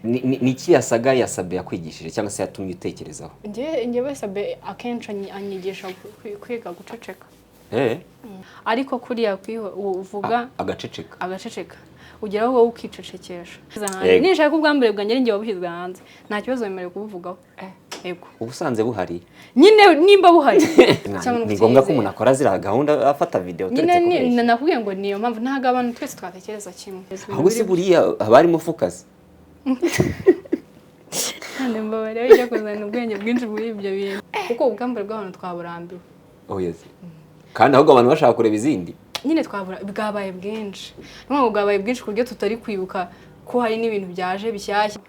ni iki yasabe yakwigishije cyangwa se yatumye utekerezaho? Njye Sabe akenshi anyigisha kwiga guceceka. Ariko kuriya uvuga agaceceka ugeraho wowe ukicecekesha. Nishaka ubwambere bwanjye njye wabushyizwe hanze nta kibazo wemerewe kubuvugaho. Yego ubusanze buhari nyine nimba buhari ni ngombwa ko umuntu akora zira gahunda afata video turetse ko nyine nakubwiye ngo niyo mpamvu ntago abantu twese twatekereza kimwe. Ahubwo se buriya abarimo focus kandi mbabare bijya kuzana ubwenge bwinshi muri ibyo bintu kuko ubwambere bw'abantu twaburambiwe. Yes. Kandi ahubwo abantu bashaka kureba izindi nyine bwabaye bwinshi nko bwabaye bwinshi kuryo tutari kwibuka ko hari n'ibintu byaje bishyashya.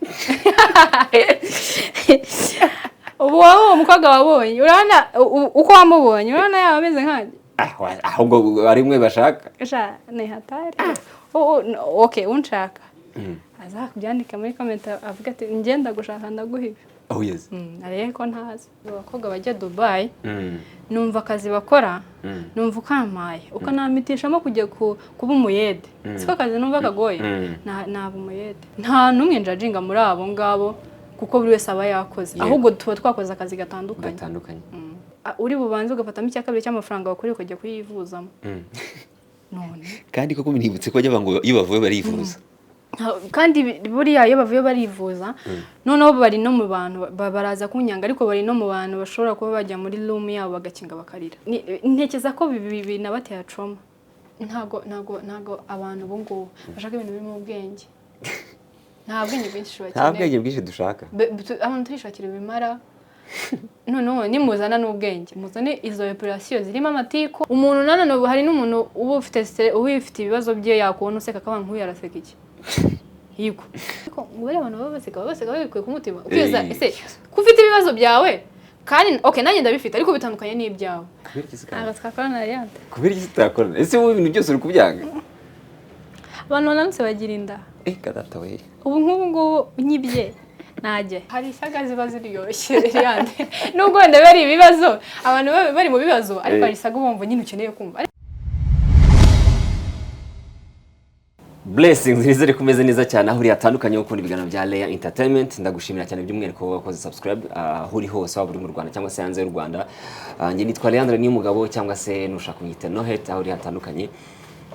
Ubu wowe umukobwa wabonye urana uko wamubonye urana yaba ameze nkanjye ahubwo arimwe bashaka ni hatari. Okay unshaka azakubyandika muri comment avuga ati ngenda gushaka ndaguhiba. Yes. Ariko ko ntazi abakobwa bajya Dubai numva akazi bakora numva ukamaye ukanamitisha kujya kuba umuyede siko akazi numva kagoye naba umuyede nta numwe njajinga muri abo ngabo kuko buri wese aba yakoze ahubwo tuba twakoze akazi gatandukanye. Uri bubanze ugafatamo icyakabiri cy'amafaranga bakuriye kujya kuyivuzamo none kandi koko nibutse ko bajya ngo iyo bavuye barivuza kandi buriya iyo bavuye barivuza noneho bari no mu bantu baraza kunyanga ariko bari no mu bantu bashobora kuba bajya muri room yabo bagakinga bakarira. Ntekeza ko bibi nabateye trauma ntago abantu bungu bashaka ibintu biri mu bwenge nta bwenge bwinshi bakeneye nta bwenge bwinshi dushaka abantu turishakira ibimara noneho nimuzana n'ubwenge muzane izo operation zirimo amatiko umuntu nanone hari n'umuntu uba ufite ibibazo bye yakubona useka kabantu nk'uyu araseka iki yego ariko ngore abantu baseka babikuye ku mutima ukiza ese kufite ibibazo byawe kandi okay nanjye ndabifite ariko bitandukanye n'ibyawe agatsakana ariante kubera iki tutakora ese wowe ibintu byose uri kubyanga abantu nanse bagira inda kadata we ubu ngubu nyibye najye hari isaga ziba ziryoshye ariante nubwo wenda bari ibibazo abantu bari mu bibazo ariko hari isaga bumva nyine ukeneye kumva. Blessings nizere kumeze neza cyane aho uri hatandukanye ukunda ibiganiro bya Leya Entertainment. Ndagushimira cyane by'umwihariko wakoze subscribe aho uri hose waba uri mu Rwanda cyangwa se hanze y'u Rwanda. Nge nitwa Leandre ni umugabo cyangwa se nushaka kunyita Nohet aho uri hatandukanye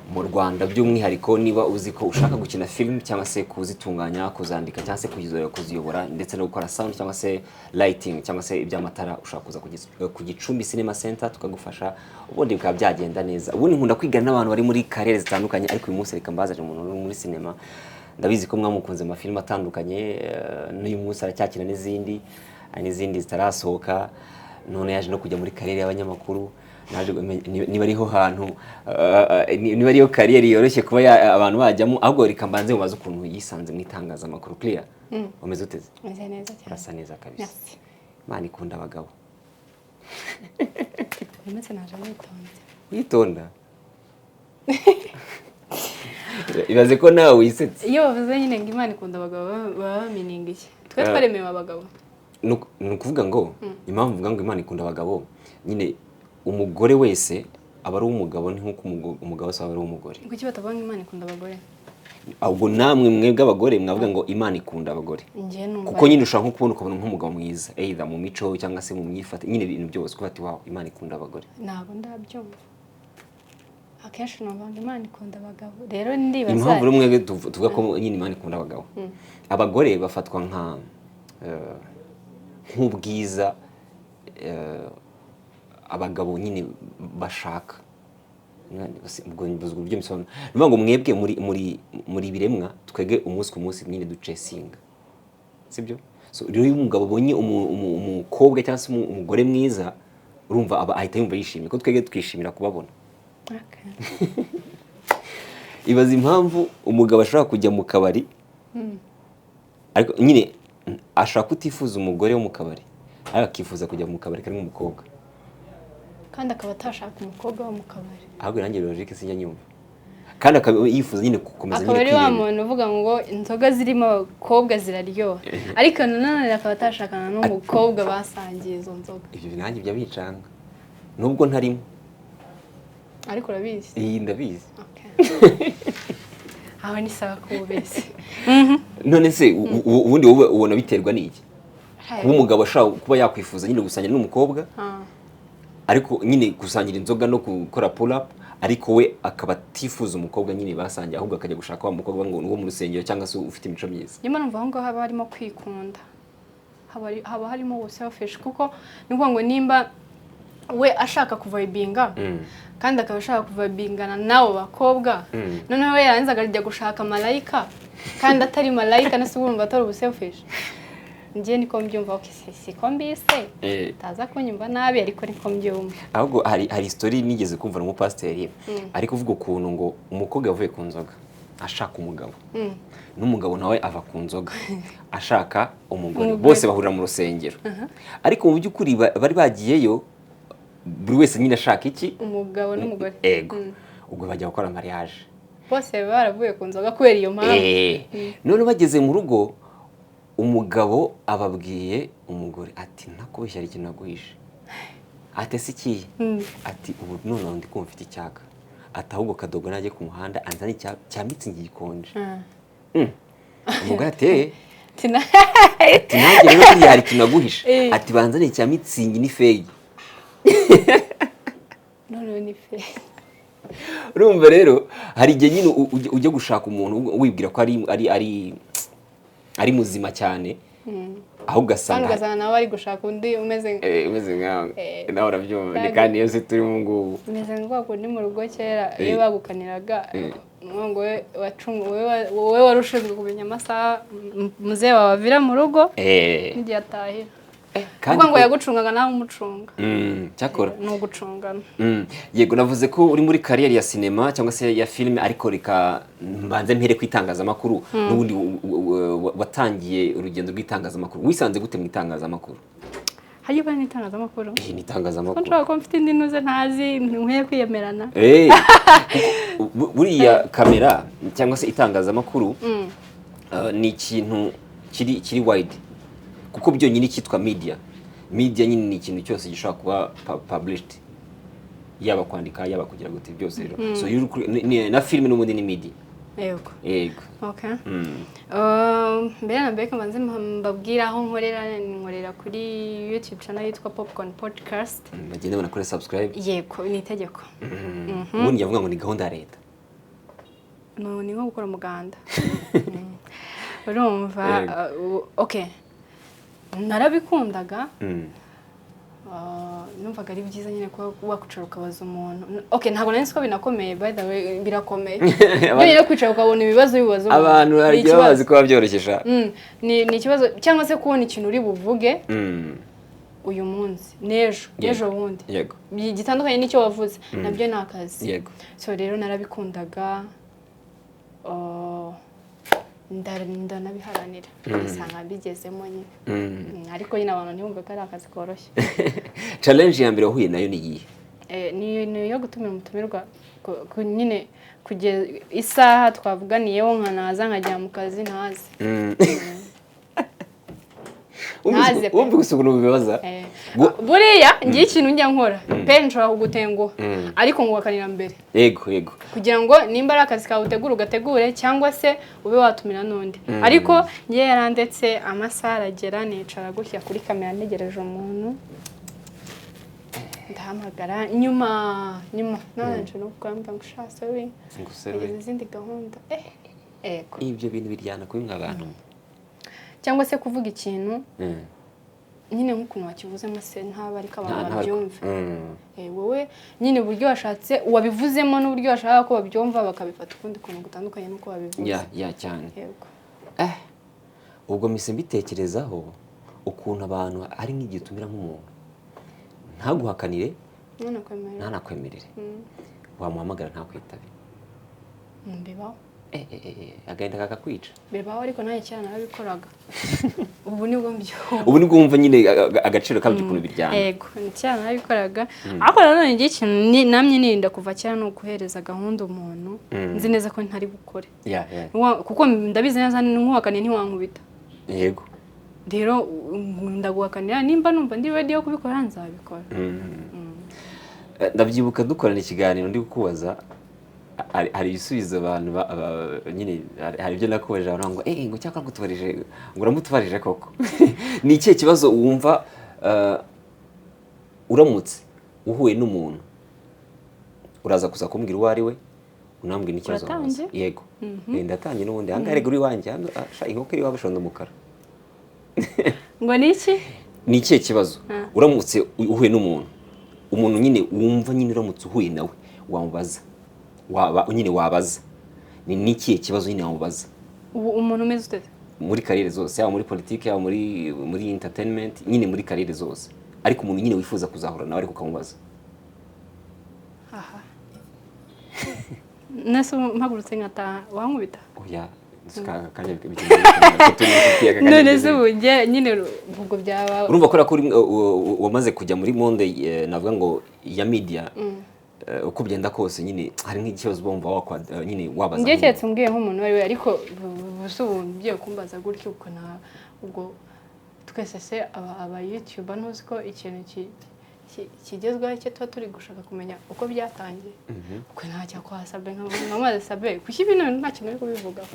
mu Rwanda by'umwihariko niba uzi ko ushaka gukina film cyangwa se kuzitunganya kuzandika cyangwa se kuziyobora ndetse no gukora sound cyangwa se lighting cyangwa se iby'amatara ushaka kuza ku Gicumbi Cinema Center tukagufasha ubundi bikaba byagenda neza. Ubundi nkunda kwigana n'abantu bari muri carrière zitandukanye ariko uyu munsi reka mbazaje umuntu muri cinema ndabizi ko mwamukunze ama film atandukanye n'uyu munsi aracyakina n'izindi zitarasohoka none yaje no kujya muri carrière y'abanyamakuru naje niba ariho hantu niba ariyo carrière yoroshye kuba abantu bajyamo ahubwo reka mbanze mubaze ukuntu yisanze mu itangazamakuru. Clear umeze uteze meze neza cyane urasa neza kabisa Imana ikunda abagabo umetse naje witonda ibaze ko nawe wisetse iyo bavuze nyine ngo Imana ikunda abagabo baba meaning iki twe twaremewe abagabo ni ukuvuga ngo impamvu mvuga ngo Imana ikunda abagabo nyine umugore wese aba ari umugabo ni nkuko umugabo asa ari umugore. Kuki batavuga Imana ikunda abagore? Ahubwo namwe mwebwe abagore mwavuga ngo Imana ikunda abagore. Kuko nyine ushaka kubona ukabona nk'umugabo mwiza either mu mico cyangwa se mu myifate nyine ibintu byose kuko ati wow Imana ikunda abagore. Ntabwo ndabyumva. Akenshi numva Imana ikunda abagabo. Rero ndibaza impamvu rumwe tuvuga ko nyine Imana ikunda abagabo. Abagore bafatwa nk'ubwiza abagabo nyine bashaka ubwo byo misobanuro niba ngo mwebwe muri biremwa twege umunsi ku munsi nyine ducesinga sibyo so rero umugabo bonye umukobwa cyangwa se umugore mwiza urumva ahita yumva yishimye ko twege twishimira kubabona. Ibaza impamvu umugabo ashobora kujya mu kabari ariko nyine ashaka kutifuza umugore wo mu kabari ariko akifuza kujya mu kabari karimo umukobwa kandi akaba atashaka umukobwa wo mu kabari. Ahubwo nanjye logique sinjya nyumva. Kandi akaba yifuza nyine gukomeza nyine kwireba. Akaba ari wa muntu uvuga ngo inzoga zirimo abakobwa ziraryoha. Ariko nanone akaba atashakana n'umukobwa basangiye izo nzoga. Ibyo nanjye bya bicanga. Nubwo ntarimo. Ariko urabizi? Iyi ndabizi. Okay. Aho ni sawa kubese. none se ubundi wowe ubona biterwa n'iki kuba umugabo ashaka kuba yakwifuza nyine gusangira n'umukobwa ariko nyine gusangira inzoga no gukora pull up ariko we akaba atifuza umukobwa nyine basangiye ahubwo akajya gushaka wa mukobwa ngo uwo mu rusengero cyangwa se ufite imico myiza. Nyuma numva aho ngaho haba harimo kwikunda, haba harimo selfish, kuko ni ukuvuga ngo nimba we ashaka kuvibinga kandi akaba ashaka kuvibingana nabo bakobwa, noneho we yarangiza akajya gushaka malayika kandi atari malayika, nase urumva atari ubuselfish. Ngiye niko mbyumva, okay, siko mbise taza kunyumva nabi, ariko niko mbyumva. Ahubwo hari story nigeze kumva n'umupasiteri ariko uvuga ukuntu ngo umukobwa yavuye ku nzoga ashaka umugabo n'umugabo nawe ava ku nzoga ashaka umugore, bose bahurira mu rusengero ariko mu by'ukuri bari bagiyeyo buri wese nyine ashaka iki, umugabo n'umugore. Ego ubwo bajya gukora mariage, bose baravuye ku nzoga kubera iyo mpamvu. none bageze mu rugo umugabo ababwiye umugore ati nakubeshya ari ikintu naguhishe, ati se iki, ati ubu none ndi kumva mfite icyaka, ati ahubwo Kadogo najye ku muhanda anzane cya mitsingi gikonje. Umugore ati nanjye rero kuri hari ikintu naguhishe, ati banzane cya mitsingi ni fegi. None ni fegi. Urumva rero hari igihe nyine ujya gushaka umuntu wibwira ko ari muzima cyane, aho ugasanga nawe ari gushaka undi umeze nkawe nawe urabyumva, kandi iyo se turi mu ngubu umeze nk'uko undi mu rugo kera iyo bagukaniraga ngo wowe wari ushinzwe kumenya amasaha muzehe wawe avira mu rugo n'igihe atahira, kuko ngo yagucungaga nawe umucunga. Cyakora ni ugucungana. Yego, navuze ko uri muri kariyeri ya sinema cyangwa se ya filime, ariko reka mbanze mpere ku itangazamakuru. N'ubundi watangiye urugendo rw'itangazamakuru, wisanze gute mu itangazamakuru? Hariyo bane itangazamakuru? Ni itangazamakuru. Nshobora ko mfite indi ntuze ntazi, nkwiye kwiyemerana. Buriya kamera cyangwa se itangazamakuru ni ikintu kiri wide, kuko byonyine cyitwa media nyine ni ikintu cyose gishobora kuba published, yaba kwandika yaba kugira gute byose rero. So na filime n'ubundi ni media. Yego. Okay. Mbere na mbere kamanze mbabwira aho nkorera kuri YouTube channel yitwa Popcorn Podcast. Bagenda banakora subscribe. Yego, ni itegeko. Ubundi yavuga ngo ni gahunda ya leta. No, ni nko gukora umuganda. Urumva, okay. Narabikundaga, numvaga ari byiza nyine kuba wakwicara ukabaza umuntu. Okay, ntabwo nari nzi ko binakomeye, by the way birakomeye. Nyine kwicara ukabona ibibazo bibazo abantu hari igihe bazi ko babyoroshesha. Ni ikibazo cyangwa se kubona ikintu uri buvuge uyu munsi n'ejo bundi. Yego. Gitandukanye n'icyo wavuze, nabyo ni akazi. Yego. So rero narabikundaga, ndanabiharanira usanga bigezemo nyine, ariko nyine abantu ntibumve ko ari akazi koroshye. Challenge ya mbere wahuye nayo ni iyihe? Ni yo gutumira umutumirwa nyine kugeza isaha twavuganiyeho nkanaza nkajya mu kazi ntazi. Wumva gusa ukuntu bibaza? Buriya ngiye ikintu njya nkora pe nshobora kugutenguha ariko nguhakanira mbere. Yego. Kugira ngo nimba ari akazi kawe utegura ugategure, cyangwa se ube watumira n'undi. Ariko ngiye yarandetse amasaha aragera, nicara gutya kuri kamera ntegereje umuntu, ndahamagara nyuma nanje no kwambara ngushase we izindi gahunda. Ego. Ibyo bintu biryana kuri mw'abantu. Cyangwa se kuvuga ikintu nyine nk'ukuntu wakivuze mase ntaba ariko abantu babyumva. Wowe nyine uburyo washatse wabivuzemo n'uburyo washaka ko babyumva bakabifata ukundi kuntu gutandukanye nuko babivuze. Ya cyane. Yego. Ubwo mise mbitekerezaho ukuntu abantu ari nk'igihe utumira nk'umuntu ntaguhakanire ntanakwemerere, wamuhamagara ntakwitabe. Mbibaho. Agenda kakakwica. Bibaho, ariko naye cyane narabikoraga. Ubu nibwo wumva nyine agaciro kabyo ukuntu biryana. Yego, cyane narabikoraga. Ariko nanone ngiye ikintu namye nirinda kuva cyane no guhereza gahunda umuntu nzi neza ko ntari bukore. Kuko ndabizi neza nkuhakaniye ntiwankubita. Yego. Rero ndaguhakanira nimba numva ndi ready yo kubikora nzabikora. Ndabyibuka dukorana ikiganiro ndi kukubaza hari ibisubizo abantu nyine hari ibyo nakomeje abantu ngo ngo cyangwa ngutubarije ngo uramutubarije koko ni ikihe kibazo wumva uramutse uhuye n'umuntu uraza kuza kumbwira uwo ari we unambwira n'ikibazo wamubaza yego ndatangiye n'ubundi ahangaha rego uri iwanjye inkoko iri iwawe ishonda umukara ngo ni iki ni ikihe kibazo uramutse uhuye n'umuntu umuntu nyine wumva nyine uramutse uhuye nawe wamubaza nyine wabaza ni n'ikihe kibazo nyine wamubaza umuntu umeze ute muri karere zose yaba muri politiki yaba muri entertainment nyine muri karere zose ariko umuntu nyine wifuza kuzahura nawe ariko ukamubaza aha nese mpagurutse nkataha wankubita oya none se ubunge nyine ubwo byaba urumva ko wamaze kujya muri monde navuga ngo ya media uko byenda kose nyine hari nk'ikibazo bumva nyine wabaza ngiye cyetse mbwiye nk'umuntu wari we ariko ubugiye kumbaza gutyo uko na ubwo twese se aba YouTube ntuzi ko ikintu kigezweho icyo tuba turi gushaka kumenya uko byatangiye uko ntacyo kwasabe nk'amazi sabe kuki ibintu nta kintu uri kubivugaho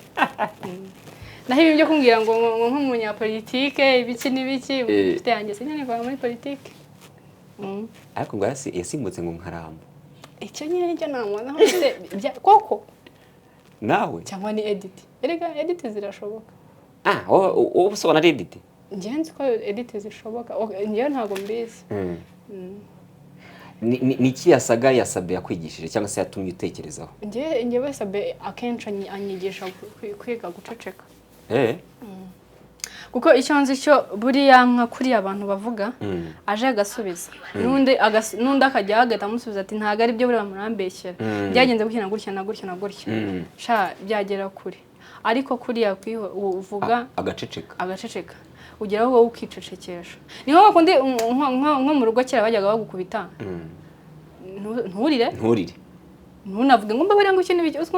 naho ibi byo kumbwira ngo nk'umunyapolitike ibiki n'ibiki mfite yanjye sinyanirwa muri politike ariko ngo yasimbutse ngo nkaramba icyo nyine nicyo namubona hose koko nawe cyangwa ni edit erega edit zirashoboka wowe usobona ari edit njyewe nzi ko edit zishoboka njyewe ntabwo mbizi ni iki yasabe yakwigishije cyangwa se yatumye utekerezaho njyewe sabe akenshi anyigisha kwiga guceceka kuko icyo nzi cyo buriya nka kuriya abantu bavuga aje agasubiza n'undi akajya agahita amusubiza ati ntabwo ari byo buriya murambeshyera byagenze gutya na gutya na gutya na gutya byagera kure ariko kuriya uvuga agaceceka ugeraho wowe ukicecekesha niho bakundi nko mu rugo kera bajyaga bagukubita nturire ntunavuge ngo mbabarira ngo ikintu biki uswe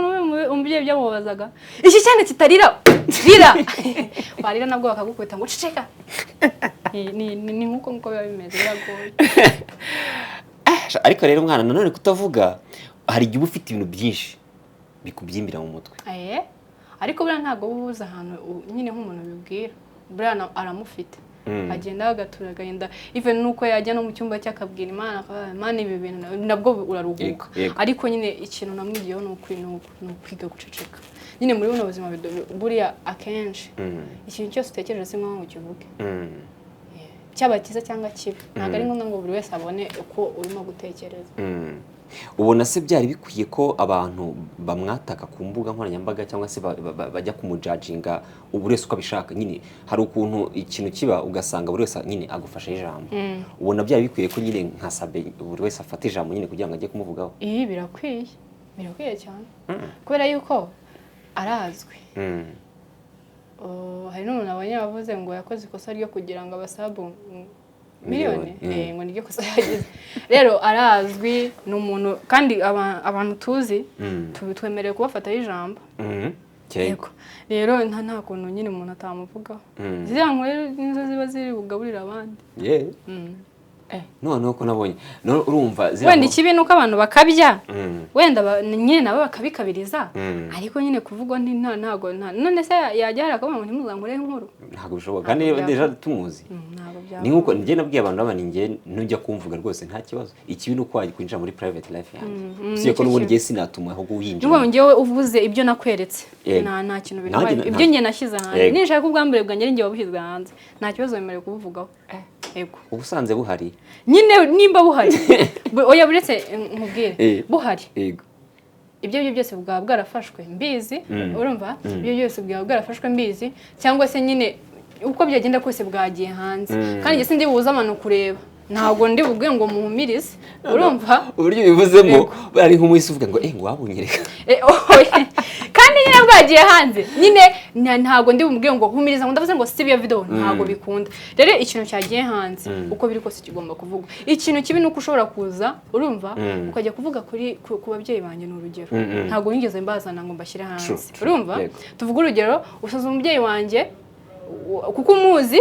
umubyeyi byamubazaga iki cyane kitarira rira warira nabwo bakagukubita ngo ceceka ni nkuko biba bimeze biragoye ariko rero umwana nanone kutavuga hari igihe uba ufite ibintu byinshi bikubyimbira mu mutwe ariko buriya ntabwo ubuze ahantu nyine nk'umuntu bibwira buriya aramufite agenda agatura agenda even nuko yajya no mu cyumba cy'akabwira Imana ibi bintu nabwo uraruhuka ariko nyine ikintu namwigiyeho ni ukwiga guceceka nyine muri buno buzima buriya akenshi ikintu cyose utekereje si ngombwa ngo ukivuge cyaba cyiza cyangwa kibi ntabwo ari ngombwa ngo buri wese abone uko urimo gutekereza ubona se byari bikwiye ko abantu bamwataka ku mbuga nkoranyambaga cyangwa se bajya kumujajinga buri wese uko abishaka nyine hari ukuntu ikintu kiba ugasanga buri wese nyine agufasha ijambo ubona byari bikwiye ko nyine nka Sabe buri wese afata ijambo nyine kugira ngo ajye kumuvugaho birakwiye cyane kubera yuko arazwi hari n'umuntu abonye bavuze ngo yakoze ikosa ryo kugira ngo abasabu miliyoni ngo niryo kosa yagize rero arazwi ni umuntu kandi abantu tuzi twemerewe kubafataho ijambo yego rero nta kuntu nyine umuntu atamuvugaho ziriya nkuru nizo ziba ziri bugaburira abandi noneho ko nabonye urumva wenda ikibi nuko abantu bakabya wenda nyine nabo bakabikabiriza ariko nyine kuvugwa ntago none se yajya hari akavuga ngo ntimuzangure inkuru ntabwo bishoboka kandi deja tumuzi ni nkuko njye nabwiye abantu n'abandi njye nujya kumvuga rwose nta kibazo ikibi nuko wakwinjira muri private life yanjye usiye ko n'ubundi njye sinatuma aho guhinjira ngo njyewe uvuze ibyo nakweretse nta kintu bintwaye ibyo njye nashyize hanze nishaka ubwambure bwanjye njye wabushyizwe hanze nta kibazo wemerewe kubuvugaho yego ubusanze buhari nyine nimba buhari oya buretse nkubwire buhari yego ibyo byose bwaba bwarafashwe mbizi urumva ibyo byose bwaba bwarafashwe mbizi cyangwa se nyine uko byagenda kose bwagiye hanze kandi njye sindi buza abantu kureba ntabwo ndi bubwe ngo muhumirize urumva uburyo bivuzemo bari nk'umwisi uvuga ngo ngo wabunyereka kandi nyine bwagiye hanze nyine ntabwo ndi bubwe ngo humiriza ngo ndavuze ngo si iyo video ntabwo bikunda rero ikintu cyagiye hanze uko biri kose kigomba kuvugwa ikintu kibi nuko ushobora kuza urumva ukajya kuvuga ku babyeyi banjye n'urugero ntabwo nigeze mbazana ngo mbashyire hanze urumva tuvuga urugero usaza umubyeyi wanjye kuko umuzi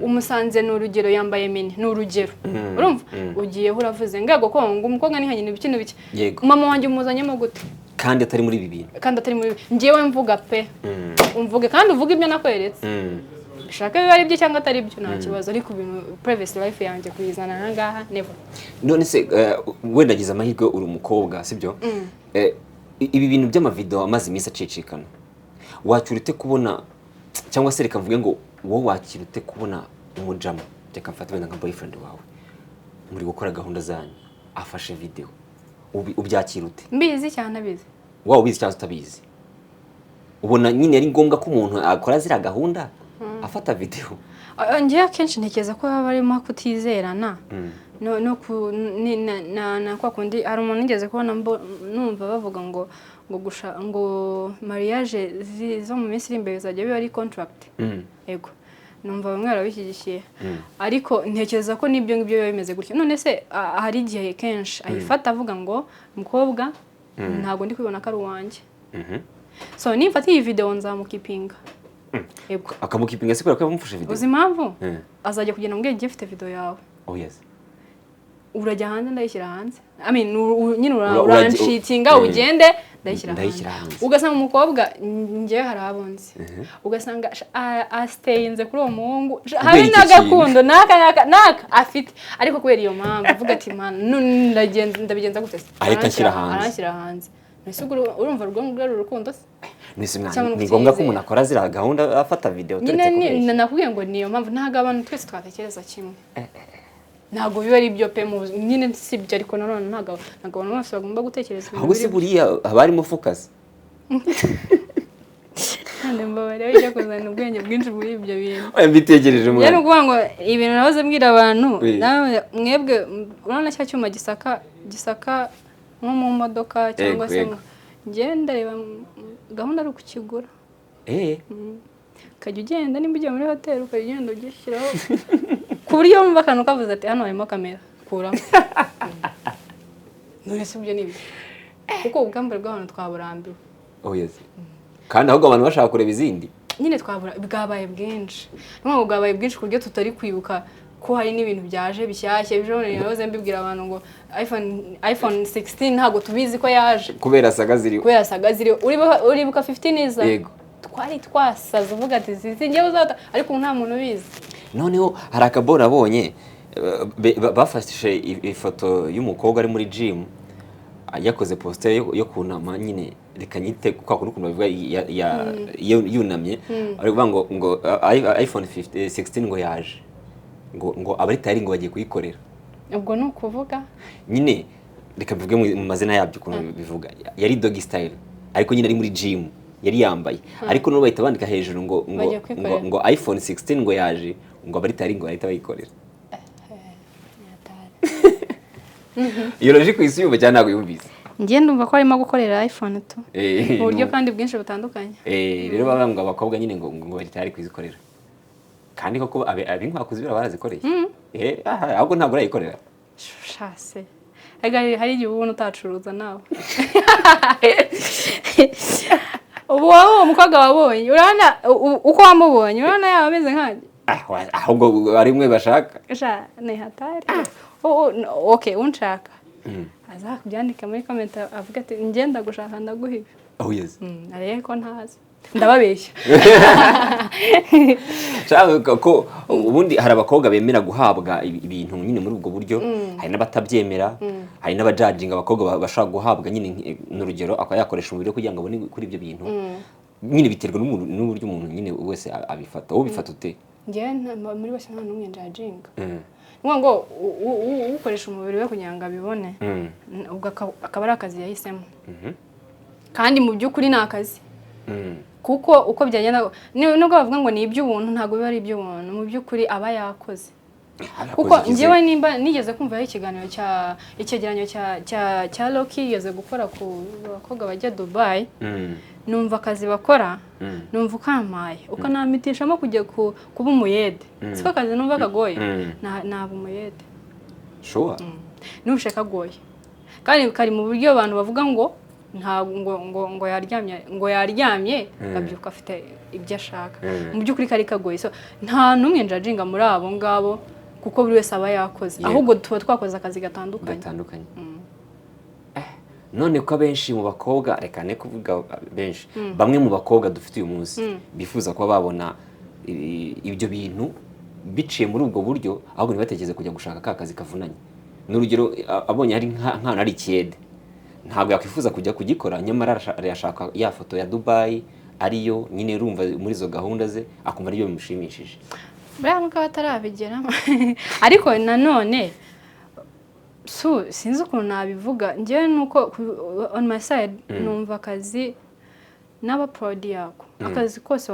umusanze ni urugero yambaye mini ni urugero urumva ugiye uravuze ngago ko ngo umukobwa ni hanyine ibiki n'ibiki mama wanjye umuzanyemo gute kandi atari muri ibi bintu njyewe mvuga pe umvuge kandi uvuge ibyo nakweretse shaka biba ari byo cyangwa atari byo nta kibazo ariko ibintu privacy life yanjye kuyizana nangaha never. None se wenda gize amahirwe uri umukobwa sibyo ibi bintu by'amavideo amaze iminsi acicikana wacyurite kubona cyangwa se reka mvuge ngo wowe wakirute kubona umujama reka mfate wenda nka boyfriend wawe muri gukora gahunda zanyu afashe video ubyakirute? Mbizi cyane abizi. Wow, ubizi cyangwa utabizi? Ubona nyine ari ngombwa ko umuntu akora zira gahunda afata video? Ngiye akenshi ntekereza ko baba barimo kutizerana no kwa kundi hari umuntu nigeze kubona numva bavuga ngo mariage zo mu minsi iri imbere zajya biba ari contract. Yego numva bamwe barabishyigikiye ariko ntekereza ko nibyo ngibyo biba bimeze gutyo. None se hari igihe kenshi ayifata avuga ngo mukobwa ntago ndi kwibona ko ari uwanjye, so nimfata iyi video nzamukipinga. Yego akamukipinga se kubera ko yamufashe video. Uzi impamvu azajya kugenda mbwira ngiye mfite video yawe. Oh yes. Urajya hanze ndayishyira hanze, I mean nyine uranshitinga ugende ndayishyira hanze. Ugasanga umukobwa ngiye harabonze ugasanga astayinze kuri uwo muhungu hari n'agakundo naka afite ariko kubera iyo mpamvu avuga ati man ndabigenza gute se ahita ashyira hanze. Nese urumva urukundo se ni ngombwa ko umuntu akora zira gahunda afata video turetse kubeshya. Nyine nakubwiye ngo niyo mpamvu ntago abantu twese twatekereza kimwe. Ntago biba ari byo pe nyine sibyo ariko nanone ntago abantu bose bagomba gutekereza. Ahubwo se buriya abarimo focus kandi mbabare bijya kuzana ubwenge bwinshi muri ibyo bintu. Mbitegereje mu. Yari ukuvuga ngo ibintu nahoze mbwira abantu nawe mwebwe urabona cya cyuma gisaka nko mu modoka cyangwa se ngenda reba gahunda ari ukukigura. Kajya ugenda nimba ugiye muri hoteli ukajya ugenda ugishyiraho ku buryo wumva akantu kavuze ati hano harimo kamera kuramo. None se ibyo ni ibyo kuko ubwambere bw'abantu twaburambiwe. Oh yes. Kandi ahubwo abantu bashaka kureba izindi nyine bwabaye bwinshi. Nko bwabaye bwinshi ku buryo tutari kwibuka ko hari n'ibintu byaje bishyashya. Ejo nahoze mbibwira abantu ngo iPhone 16 ntago tubizi ko yaje kubera saga ziriho. Uribuka 15 iza? Yego. Twari twasaza uvuga ati sinjye uzata ariko nta muntu ubizi. Noneho hari akabora abonye bafashe ifoto y'umukobwa ari muri gym yakoze poster yo kunama nyine reka nyite kwa kuntu bavuga yunamye ari kuvuga ngo iPhone 16 ngo yaje ngo abari tayari ngo bagiye kuyikorera. Ubwo ni ukuvuga nyine reka mvuge mu mazina yabyo ukuntu bivuga yari doggy style ariko nyine ari muri gym yari yambaye ariko no bahita bandika hejuru ngo iPhone 16 ngo yaje ngo abari tayari ngo bahita bayikorera. Iyo logic isiyumva cyane ntabwo yumvise. Ngiye ndumva ko arimo gukorera iPhone tu mu buryo kandi bwinshi butandukanye. Rero baba ngo abakobwa nyine ngo bari tayari kuzikorera kandi koko abinkwakuzi bira barazikoreye. Ahubwo ntabwo urayikorera shase hari igihe ubona utacuruza nawe. Ubu wowe umukobwa wabonye urana uko wamubonye urana yaba ameze nkanjye. Ahubwo ari mwe bashaka ni hatari. Okay unshaka azakubyandika muri comment avuga ati ngenda gushaka ndaguhiba. Oh yes. Ariko ntazi ndababeshya. Cyangwa ko ubundi hari abakobwa bemera guhabwa ibintu nyine muri ubwo buryo hari n'abatabyemera hari n'abajudging abakobwa bashaka guhabwa nyine n'urugero akaba yakoresha umubiri kugira ngo abone kuri ibyo bintu nyine biterwa n'uburyo umuntu nyine wese abifata. Wowe bifata ute? Ngiye muri bose nta n'umwe judging. Ngo ukoresha umubiri we kugira ngo abibone ubwo akaba ari akazi yahisemo kandi mu by'ukuri ni akazi kuko uko byagenda nubwo bavuga ngo ni iby'ubuntu ntabwo biba ari iby'ubuntu mu by'ukuri aba yakoze kuko ngewe nimba nigeze kumva icyegeranyo cya Loki yigeze gukora ku bakobwa bajya Dubai numva akazi bakora numva ukamaye ukanamitisha kujya kuba umuyede siko akazi numva kagoye naba umuyede sure nushaka goye kandi kari mu buryo abantu bavuga ngo ngo yaryamye abyuka afite ibyo ashaka mu by'ukuri kari kagoye so nta n'umwe njajinga muri abo ngabo kuko buri wese aba yakoze ahubwo tuba twakoze akazi gatandukanye. none ko abenshi mu bakobwa reka ne kuvuga benshi bamwe mu bakobwa dufite uyu munsi bifuza kuba babona ibyo bintu biciye muri ubwo buryo ahubwo ntibatekereze kujya gushaka ka kazi kavunanye n'urugero abonye ari nk'ahantu ari ikiyede ntabwo yakwifuza kujya kugikora nyamara arashaka ya foto ya Dubai ariyo nyine urumva muri izo gahunda ze akumva ariyo bimushimishije buriya nuko batarabigeramo ariko nanone sinzi ukuntu nabivuga njyewe nuko on my side numva akazi n'aba proud yako akazi kose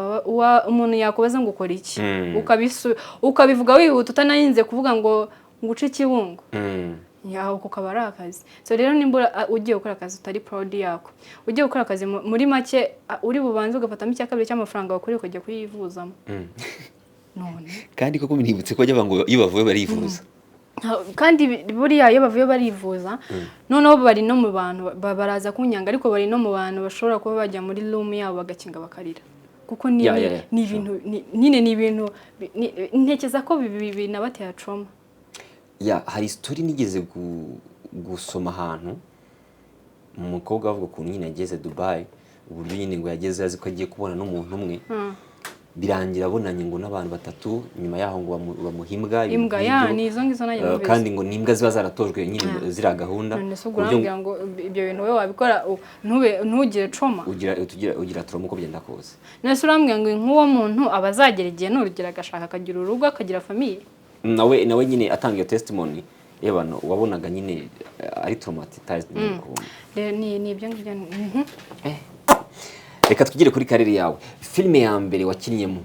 umuntu yakubaza ngo ukora iki ukabivuga wihuta utanayinze kuvuga ngo nguce ikibungo yaho kukaba ari akazi so rero nimba ugiye gukora akazi utari proud yako ugiye gukora akazi muri make uri bubanze ugafatamo icyakabiri cy'amafaranga wakoreye ukajya kuyivuzamo none kandi koko nibutse ko ajya ngo iyo bavuye barivuza kandi buriya iyo bavuye barivuza noneho bari no mu bantu baraza kunyanga ariko bari no mu bantu bashobora kuba bajya muri room yabo bagakinga bakarira kuko ni ibintu nyine ni ibintu ntekeza ko binabatera trauma hari story nigeze gusoma ahantu umukobwa avuga ukuntu nyine yageze Dubai uburyo nyine ngo yageze azi ko agiye kubona n'umuntu umwe birangira abonanye ngo n'abantu batatu nyuma yaho ngo bamuhimbwa imbwa ni izo ngizo nayo kandi ngo nimbwa ziba zaratojwe nyine zira gahunda kugira ngo ibyo bintu we wabikora ntugire trauma ugira trauma uko byenda kose nese urambwira ngo nk'uwo muntu abazagera igihe n'urugero agashaka akagira urugo akagira famille nawe nyine atanga iyo testimony y'abantu wabonaga nyine ari traumatized ni ibyo ngibyo reka twigire kuri karere yawe filime ya mbere wakinnyemo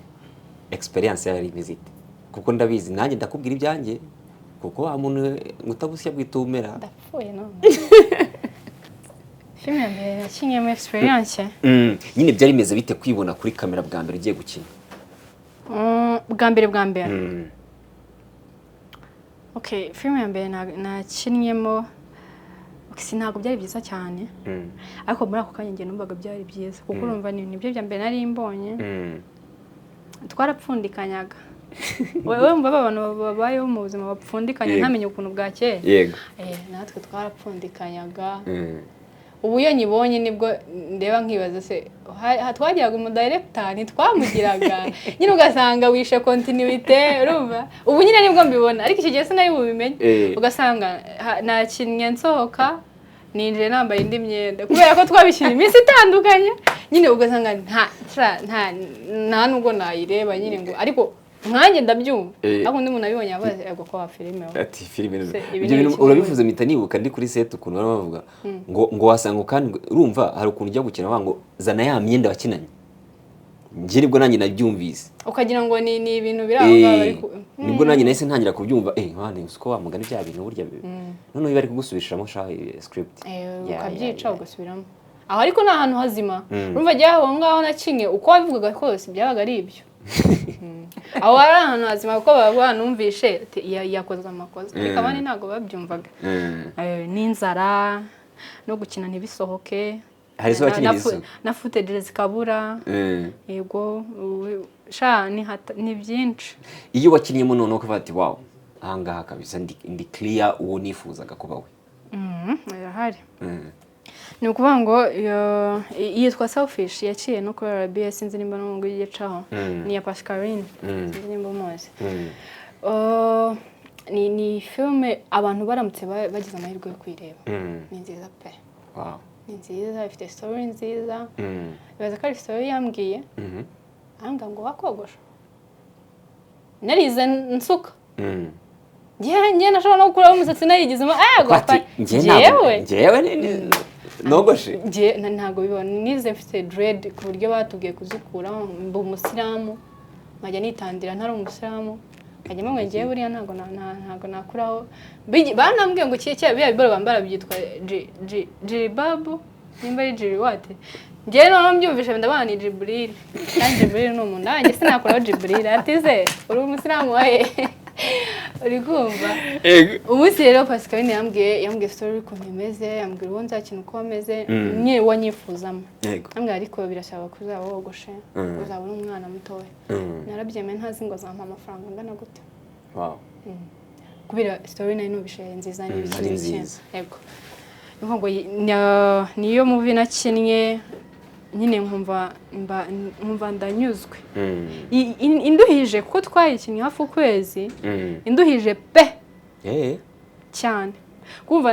experience yawe imeze ite kuko ndabizi nanjye ndakubwira ibyanjye kuko umuntu utabusya bwitumera ndapfuye none filime ya mbere nakinnyemo experience nyine byari bimeze bite kwibona kuri kamera bwa mbere ugiye gukina bwa mbere okay filime ya mbere nakinnyemo ntabwo byari byiza cyane ariko muri ako kanya njye numvaga byari byiza kuko urumva ni ibyo bya mbere nari mbonye twarapfundikanyaga wowe mba abantu babayeho mu buzima bapfundikanya ntamenye ukuntu bwakeye yego natwe twarapfundikanyaga ubu iyo nyibonye nibwo ndeba nkibaza se twagiraga umudirector ntitwamugiraga nyine ugasanga wishe continuité urumva ubu nyine nibwo mbibona ariko iki gihe sinari bubimenye ugasanga nakinnye nsohoka ninje nambaye indi myenda kubera ko twabishyira iminsi itandukanye nyine ugasanga nta nubwo nayireba nyine ngo ariko mwanjye ndabyumva ariko undi muntu abibonye abaze yego ko wa filime ati filime urabivuze mpita nibuka ndi kuri set ukuntu bari bavuga ngo wasanga kandi urumva hari ukuntu ujya gukina ngo zana ya myenda wakinanye njye nibwo nanjye nabyumvise ukagira ngo ni ibintu biri aho ngaho nibwo nanjye nahise ntangira kubyumva nkandi uko wamugana bya bintu burya noneho bari kugusubirishamo script ukabyica ugasubiramo aho ariko ni ahantu hazima urumva jya aho ngaho nakinye uko wabivugaga kose byabaga ari ibyo aho ari ahantu hazima kuko baba banumvishe yakoze amakosa ariko abandi ntabwo babyumvaga n'inzara no gukina ntibisohoke hari zo wakiniriza na footage zikabura yego ni byinshi iyo wakinyemo none ukavuga ati wow ahangaha kabisa ndi clear uwo nifuzaga kuba we yarahari ni ukuvuga ngo yitwa Selfish yaciye no kuri RBS sinzi nimba n'ubwo yicaho ni ya Pascaline sinzi nimba umuzi ni filme abantu baramutse bagize amahirwe yo kwireba ni nziza pe ni nziza ifite story nziza bibaza ko ari story yambwiye ahanga ngo wakogosha narize nsuka njye nashobora no gukuraho umusatsi narigizemo njyewe nogoshe ntabwo bibona nize mfite dread ku buryo batubwiye kuzikuraho mba umusilamu nkajya nitandira ntari umusilamu nkajya mwe ngiye buriya ntabwo nakuraho banambwiye ngo kiye biya biboro bambara byitwa jilbabu nimba ari jiliwate njyewe noneho mbyumvishe ndabana ni Jibril kandi Jibril ni umuntu nanjye sinakuraho Jibril atize uri umusilamu wahe uri kumva umunsi rero Pascaline yambwiye story ukuntu imeze yambwira uwo nzakina uko ameze nye wanyifuzamo yambwira ariko birashaka kuzaba wogoshe uzabona umwana mutoya narabyemeye ntazi ngo zampa amafaranga angana gute kubera story nayo nubishe nziza n'ibiki yego ngo niyo movie nakinnye nyine nkumva ndanyuzwe induhije kuko twayikinnye hafi ukwezi induhije pe cyane kumva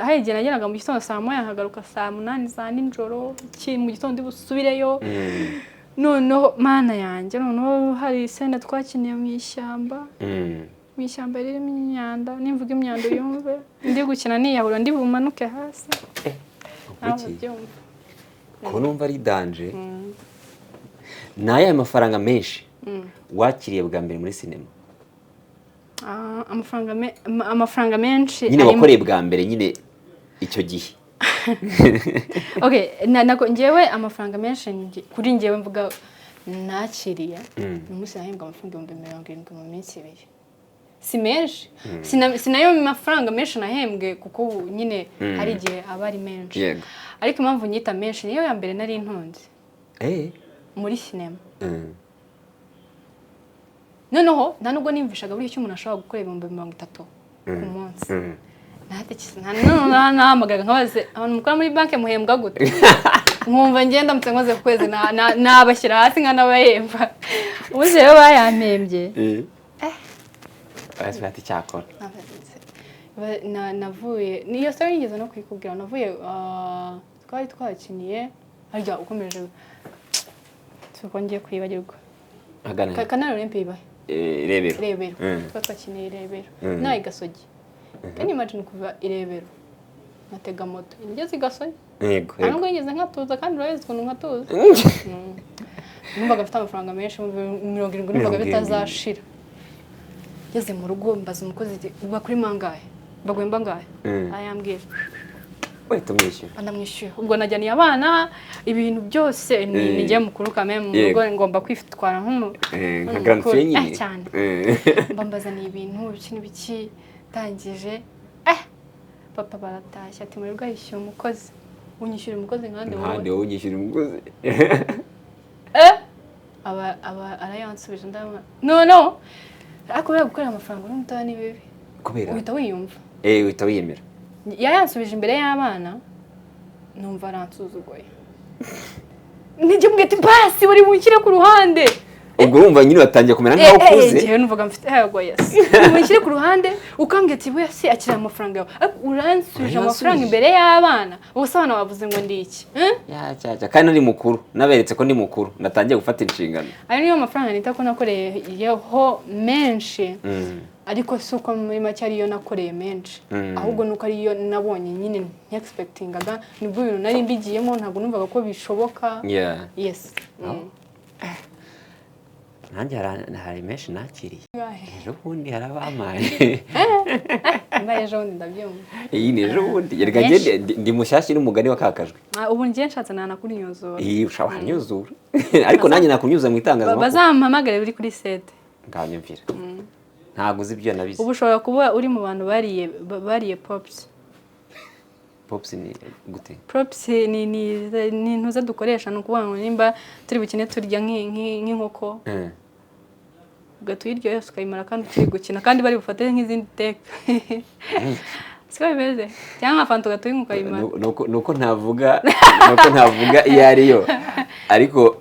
hari igihe nageraga mu gitondo saa moya nkagaruka saa 8 za nijoro mu gitondo busubireyo noneho mana yanjye noneho hari sene twakiniye mu ishyamba ririmo imyanda nimvuga imyanda yumve ndi gukina niyahura ndi bumanuke hasi ko numva ari danje naye amafaranga menshi wakiriye bwa mbere muri sinema amafaranga menshi nyine wakoreye bwa mbere nyine icyo gihe okay njyewe amafaranga menshi kuri njyewe mvuga nakiriye umunsi nahembwa amafaranga 70,000 mu minsi 2 si menshi sinayo mafaranga menshi nahembwe kuko nyine hari igihe aba ari menshi ariko impamvu nyita menshi niyo ya mbere nari intunze muri sinema noneho nta nubwo nimvishaga buri icyo umuntu ashobora gukorera 30,000 ku munsi nahamagara nkabaze abantu mukora muri banki muhembwa gute nkumva ngenda mutse nkoze ku kwezi nabashyira hasi nkanabahemba ubuze rero bayampembye ati cyakora navuye niyo story ngeze no kwikubwira navuye twari twakiniye arya ukomeje tukongeye kwibagirwa kanaro rempe ibahe Irebero twakiniye Irebero nayi Gasogi can imagine kuva Irebero natega moto ngeze Gasogi yego ntabwo ngeze nkatuza kandi urabizi ukuntu nkatuza numvaga mfite amafaranga menshi 70 numvaga bitazashira ngeze mu rugo mbaza umukozi uba kuri mangahe bagwemba ngahe ayambwiye tumwishyura anamwishyura ubwo najyaniye abana ibintu byose nijye mukuru kame mu rugo ngomba kwitwara nka grand fille nyine cyane mbambazaniye ibintu biki tangije papa baratashye ati muri rwayishyura umukozi unyishyura umukozi nkande wowe unyishyura umukozi aba arayansubije ndabona no ariko bya gukorera amafaranga n'umutani bibi kubera uhita wiyumva uhita wiyemera yayansubije imbere y'abana numva aransuzuguye nijye mbwete basi bari bunshyire ku ruhande ubwo urumva nyine watangiye kumera nkaho ukuze njyewe numvaga mfite yego yes bunshyire ku ruhande ukambwira ati we si akira amafaranga yawe uransubije amafaranga imbere y'abana ubuse abana bavuze ngo ndi iki kandi nari mukuru naberetse ko ndi mukuru natangiye gufata inshingano ayo niyo mafaranga nita ko nakoreyeho menshi ariko si uko muri make ariyo nakoreye menshi ahubwo nuko ariyo nabonye nyine ntexpectingaga nibwo ibintu nari mbigiyemo ntabwo numvaga ko bishoboka yes nanjye hari menshi nakiriye ejo bundi harabamaye mbaye ejo bundi ndabyumva iyi ni ejo bundi yerega ndi mushyashya n'umugani wakakajwe ubu ngiye nshatse nanakunyuzura ushobora kunyuzura ariko nanjye nakunyuza mu itangazamakuru bazampamagare uri kuri sete nganyumvira ntabwo uzi ibyo nabizi ubu ushobora kuba uri mu bantu bariye pops ni gute props ni ntuza dukoresha no kuvuga ngo nimba turi bukine turya nk'inkoko gatuyiryo yose ukayimara kandi turi gukina kandi bari bufate nk'izindi teka siko bimeze cyangwa fanta gatuye nk'ukayimara nuko ntavuga iyo ariyo ariko